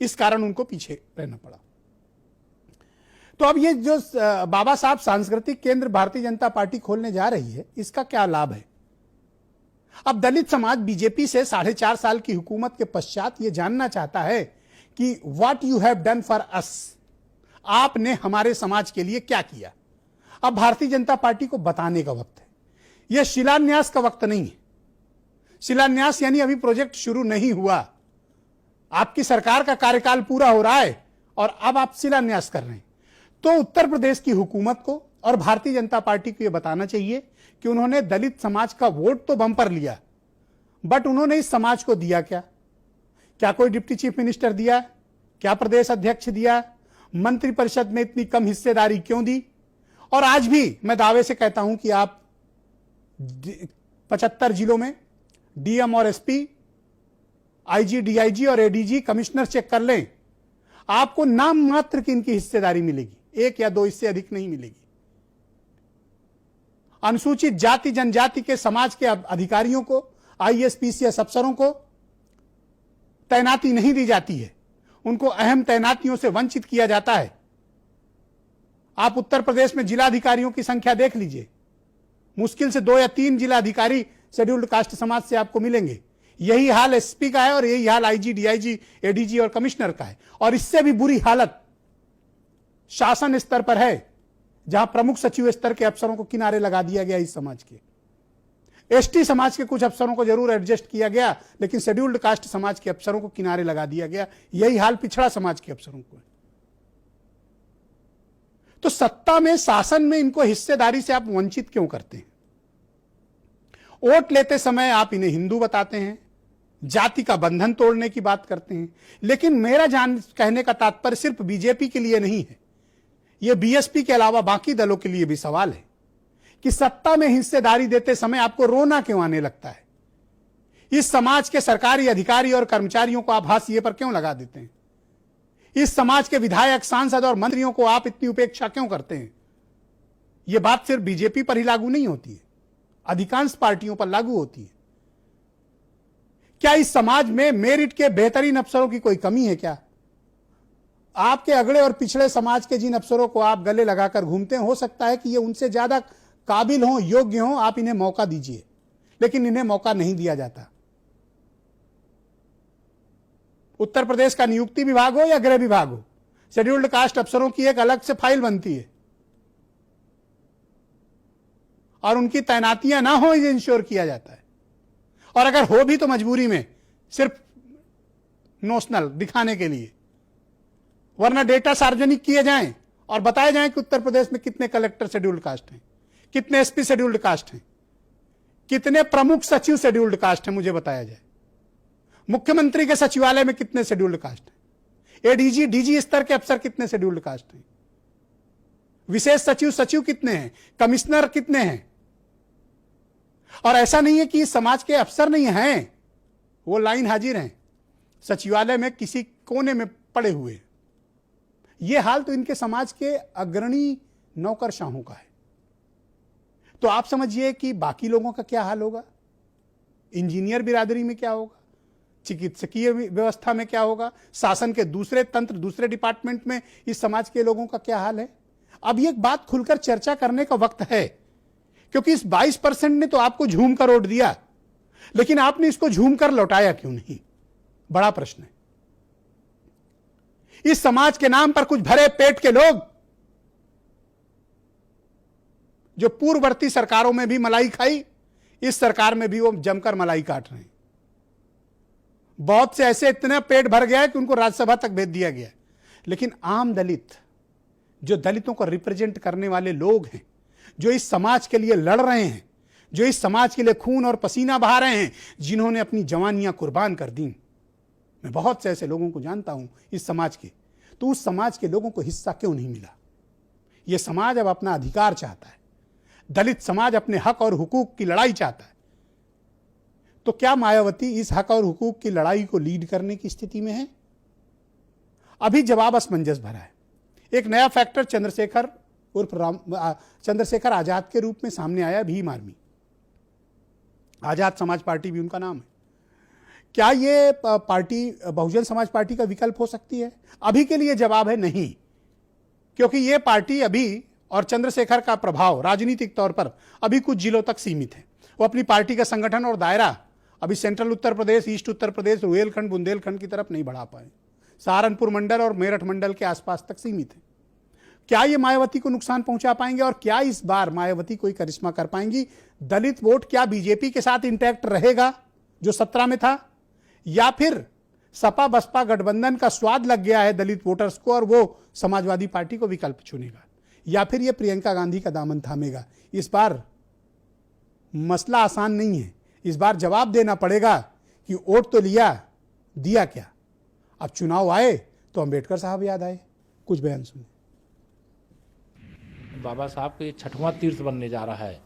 इस कारण उनको पीछे रहना पड़ा। तो अब ये जो बाबा साहब सांस्कृतिक केंद्र भारतीय जनता पार्टी खोलने जा रही है, इसका क्या लाभ है? अब दलित समाज बीजेपी से 4.5 साल की हुकूमत के पश्चात ये जानना चाहता है कि what you have done for us, आपने हमारे समाज के लिए क्या किया। अब भारतीय जनता पार्टी को बताने का वक्त है, यह शिलान्यास का वक्त नहीं है। शिलान्यास यानी अभी प्रोजेक्ट शुरू नहीं हुआ, आपकी सरकार का कार्यकाल पूरा हो रहा है और अब आप शिलान्यास कर रहे हैं। तो उत्तर प्रदेश की हुकूमत को और भारतीय जनता पार्टी को यह बताना चाहिए कि उन्होंने दलित समाज का वोट तो बम्पर लिया, बट उन्होंने इस समाज को दिया क्या? क्या कोई डिप्टी चीफ मिनिस्टर दिया? क्या प्रदेश अध्यक्ष दिया? मंत्रिपरिषद में इतनी कम हिस्सेदारी क्यों दी? और आज भी मैं दावे से कहता हूं कि आप 75 जिलों में डीएम और एसपी, आईजी, डीआईजी और एडीजी, कमिश्नर चेक कर लें, आपको नाम मात्र की इनकी हिस्सेदारी मिलेगी, 1 या 2 इससे अधिक नहीं मिलेगी। अनुसूचित जाति जनजाति के समाज के अधिकारियों को, आईएएस पीसीएस अफसरों को तैनाती नहीं दी जाती है, उनको अहम तैनातियों से वंचित किया जाता है। आप उत्तर प्रदेश में जिलाधिकारियों की संख्या देख लीजिए, मुश्किल से 2 या 3 जिलाधिकारी शेड्यूल्ड कास्ट समाज से आपको मिलेंगे। यही हाल एसपी का है और यही हाल आईजी, डीआईजी, एडीजी और कमिश्नर का है। और इससे भी बुरी हालत शासन स्तर पर है, जहां प्रमुख सचिव स्तर के अफसरों को किनारे लगा दिया गया इस समाज के। एसटी समाज के कुछ अफसरों को जरूर एडजस्ट किया गया, लेकिन शेड्यूल्ड कास्ट समाज के अफसरों को किनारे लगा दिया गया। यही हाल पिछड़ा समाज के अफसरों को है। तो सत्ता में, शासन में इनको हिस्सेदारी से आप वंचित क्यों करते हैं? वोट लेते समय आप इन्हें हिंदू बताते हैं, जाति का बंधन तोड़ने की बात करते हैं। लेकिन मेरा कहने का तात्पर्य सिर्फ बीजेपी के लिए नहीं है, यह बीएसपी के अलावा बाकी दलों के लिए भी सवाल है कि सत्ता में हिस्सेदारी देते समय आपको रोना क्यों आने लगता है? इस समाज के सरकारी अधिकारी और कर्मचारियों को आप हाशिए पर क्यों लगा देते हैं? इस समाज के विधायक, सांसद और मंत्रियों को आप इतनी उपेक्षा क्यों करते हैं? यह बात सिर्फ बीजेपी पर ही लागू नहीं होती है, अधिकांश पार्टियों पर लागू होती है। क्या इस समाज में मेरिट के बेहतरीन अफसरों की कोई कमी है क्या? आपके अगड़े और पिछड़े समाज के जिन अफसरों को आप गले लगाकर घूमते हैं, हो सकता है कि ये उनसे ज्यादा काबिल हों, योग्य हों, आप इन्हें मौका दीजिए, लेकिन इन्हें मौका नहीं दिया जाता। उत्तर प्रदेश का नियुक्ति विभाग हो या गृह विभाग हो, शेड्यूल्ड कास्ट अफसरों की एक अलग से फाइल बनती है और उनकी तैनातियां ना हो ये इंश्योर किया जाता है। और अगर हो भी तो मजबूरी में, सिर्फ नोशनल दिखाने के लिए, वरना डेटा सार्वजनिक किए जाएं और बताए जाएं कि उत्तर प्रदेश में कितने कलेक्टर शेड्यूल्ड कास्ट हैं, कितने एसपी शेड्यूल्ड कास्ट हैं, कितने प्रमुख सचिव शेड्यूल्ड कास्ट हैं, मुझे बताया जाए। मुख्यमंत्री के सचिवालय में कितने शेड्यूल्ड कास्ट हैं, एडीजी, डीजी स्तर के अफसर कितने शेड्यूल्ड कास्ट हैं, विशेष सचिव, सचिव कितने हैं, कमिश्नर कितने हैं। और ऐसा नहीं है कि समाज के अफसर नहीं हैं, वो लाइन हाजिर हैं, सचिवालय में किसी कोने में पड़े हुए। ये हाल तो इनके समाज के अग्रणी नौकरशाहों का है। तो आप समझिए कि बाकी लोगों का क्या हाल होगा, इंजीनियर बिरादरी में क्या होगा, चिकित्सकीय व्यवस्था में क्या होगा, शासन के दूसरे तंत्र, दूसरे डिपार्टमेंट में इस समाज के लोगों का क्या हाल है। अब ये बात खुलकर चर्चा करने का वक्त है, क्योंकि इस 22% ने तो आपको झूम कर वोट दिया, लेकिन आपने इसको झूम कर लौटाया क्यों नहीं, बड़ा प्रश्न है। इस समाज के नाम पर कुछ भरे पेट के लोग, जो पूर्ववर्ती सरकारों में भी मलाई खाई, इस सरकार में भी वो जमकर मलाई काट रहे हैं। बहुत से ऐसे इतना पेट भर गया है कि उनको राज्यसभा तक भेज दिया गया। लेकिन आम दलित, जो दलितों को रिप्रेजेंट करने वाले लोग हैं, जो इस समाज के लिए लड़ रहे हैं, जो इस समाज के लिए खून और पसीना बहा रहे हैं, जिन्होंने अपनी जवानियां कुर्बान कर दी, मैं बहुत से ऐसे लोगों को जानता हूं इस समाज के। तो उस समाज के लोगों को हिस्सा क्यों नहीं मिला? यह समाज अब अपना अधिकार चाहता है, दलित समाज अपने हक और हुकूक की लड़ाई चाहता है। तो क्या मायावती इस हक और हुकूक की लड़ाई को लीड करने की स्थिति में है? अभी जवाब असमंजस भरा है। एक नया फैक्टर चंद्रशेखर उर्फ चंद्रशेखर आजाद के रूप में सामने आया, भीम आर्मी, आजाद समाज पार्टी भी उनका नाम है, क्या ये पार्टी बहुजन समाज पार्टी का विकल्प हो सकती है? अभी के लिए जवाब है नहीं, क्योंकि ये पार्टी अभी और चंद्रशेखर का प्रभाव राजनीतिक तौर पर अभी कुछ जिलों तक सीमित है। वो अपनी पार्टी का संगठन और दायरा अभी सेंट्रल उत्तर प्रदेश, ईस्ट उत्तर प्रदेश, रुहेलखंड, बुंदेलखंड की तरफ नहीं बढ़ा पाए। सहारनपुर मंडल और मेरठ मंडल के आसपास तक सीमित है। क्या ये मायावती को नुकसान पहुंचा पाएंगे और क्या इस बार मायावती कोई करिश्मा कर पाएंगी? दलित वोट क्या बीजेपी के साथ इंटैक्ट रहेगा जो 17 में था, या फिर सपा बसपा गठबंधन का स्वाद लग गया है दलित वोटर्स को और वो समाजवादी पार्टी को विकल्प चुनेगा, या फिर ये प्रियंका गांधी का दामन थामेगा? इस बार मसला आसान नहीं है। इस बार जवाब देना पड़ेगा कि वोट तो लिया, दिया क्या? अब चुनाव आए तो अंबेडकर साहब याद आए। कुछ बयान सुनिए। बाबा साहब का ये 6वां तीर्थ बनने जा रहा है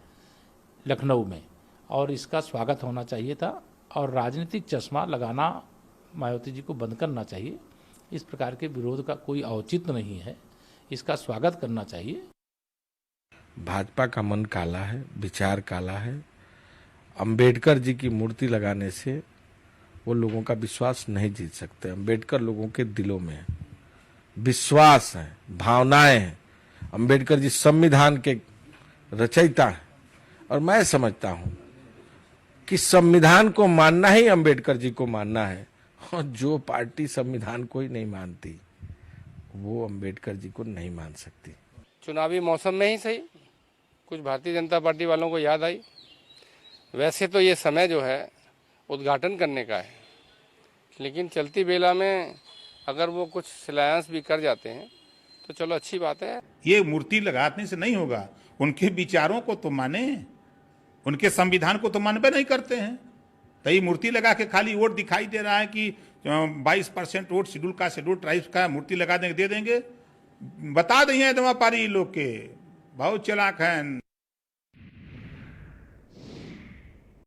लखनऊ में, और इसका स्वागत होना चाहिए था और राजनीतिक चश्मा लगाना मायावती जी को बंद करना चाहिए। इस प्रकार के विरोध का कोई औचित्य नहीं है, इसका स्वागत करना चाहिए। भाजपा का मन काला है, विचार काला है। अंबेडकर जी की मूर्ति लगाने से वो लोगों का विश्वास नहीं जीत सकते। अंबेडकर लोगों के दिलों में है, विश्वास है, भावनाएं हैं। अंबेडकर जी संविधान के रचयिता हैं और मैं समझता हूं कि संविधान को मानना ही अंबेडकर जी को मानना है, और जो पार्टी संविधान को ही नहीं मानती वो अंबेडकर जी को नहीं मान सकती। चुनावी मौसम में ही सही कुछ भारतीय जनता पार्टी वालों को याद आई। वैसे तो ये समय जो है उद्घाटन करने का है, लेकिन चलती बेला में अगर वो कुछ शिलान्यास भी कर जाते हैं तो चलो अच्छी बात है। ये मूर्ति लगाने से नहीं होगा, उनके विचारों को तो माने, उनके संविधान को तो मानबे नहीं करते हैं। तो ये मूर्ति लगा के खाली वोट दिखाई दे रहा है कि 22% वोट शेड्यूल का, शेड्यूल ट्राइब्स का, मूर्ति लगा देंगे, दे देंगे। बता देंगे व्यापारी लोग के बहुत चालाक हैं।